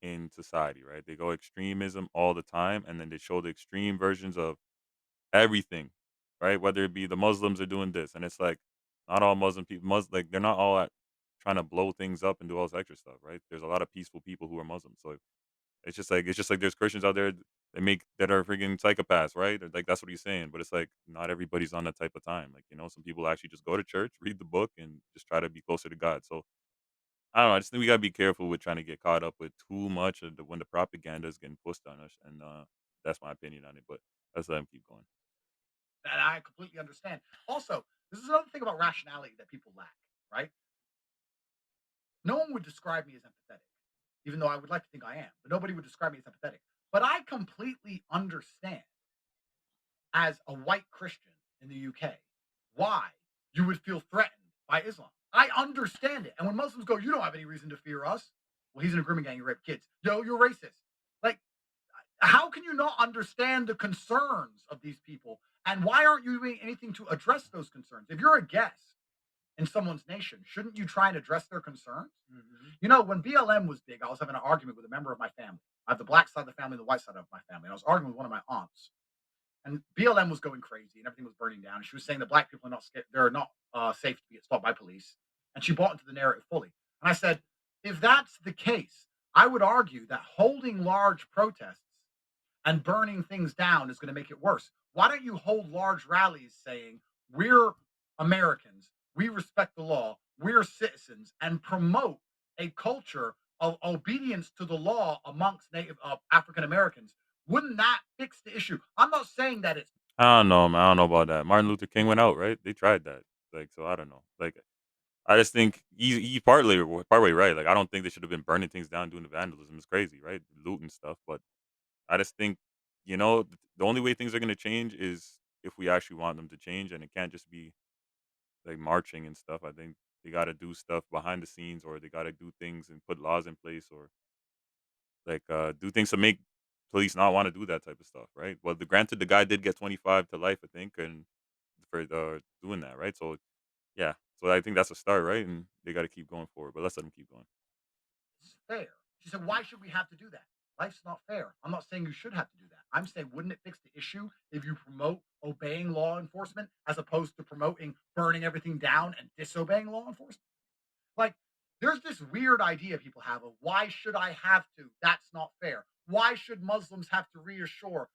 in society, right? They go extremism all the time, and then they show the extreme versions of everything, right? Whether it be the Muslims are doing this, and it's like not all Muslim people, like they're not all at trying to blow things up and do all this extra stuff, right? There's a lot of peaceful people who are Muslims, so it's just like there's Christians out there that are freaking psychopaths, right? Or, like that's what he's saying, but it's like not everybody's on that type of time. Like some people actually just go to church, read the book, and just try to be closer to God. So I don't know. I just think we gotta be careful with trying to get caught up with too much of when the propaganda is getting pushed on us, and that's my opinion on it. But let's let him keep going. And I completely understand. Also, this is another thing about rationality that people lack, right? No one would describe me as empathetic, even though I would like to think I am, but nobody would describe me as empathetic. But I completely understand as a white Christian in the UK why you would feel threatened by Islam. I understand it. And when Muslims go, you don't have any reason to fear us. Well, he's in a grooming gang, you rape kids. Yo, you're racist. Like, how can you not understand the concerns of these people? And why aren't you doing anything to address those concerns? If you're a guest in someone's nation, shouldn't you try and address their concerns? When BLM was big, I was having an argument with a member of my family. I have the black side of the family and the white side of my family. And I was arguing with one of my aunts. And BLM was going crazy and everything was burning down. And she was saying that black people are not scared, they're not safe to be stopped by police. And she bought into the narrative fully. And I said, if that's the case, I would argue that holding large protests and burning things down is going to make it worse. Why don't you hold large rallies saying, we're Americans, we respect the law, we're citizens, and promote a culture of obedience to the law amongst Native African Americans? Wouldn't that fix the issue? I'm not saying that it's I don't know, man. I don't know about that. Martin Luther King went out, right? They tried that, like so. I don't know. Like I just think he partway right. Like I don't think they should have been burning things down, doing the vandalism. It's crazy, right? Looting stuff, but I just think, the only way things are gonna change is if we actually want them to change, and it can't just be like marching and stuff. I think they gotta do stuff behind the scenes, or they gotta do things and put laws in place, or like do things to make police not want to do that type of stuff, right? Well, granted, the guy did get 25 to life, I think, and for doing that, right? So yeah, so I think that's a start, right? And they got to keep going forward, but let's let them keep going. fair. She said, why should we have to do that? Life's not fair. I'm not saying you should have to do that. I'm saying, wouldn't it fix the issue if you promote obeying law enforcement as opposed to promoting burning everything down and disobeying law enforcement? Like, there's this weird idea people have of why should I have to? That's not fair. Why should Muslims have to reassure?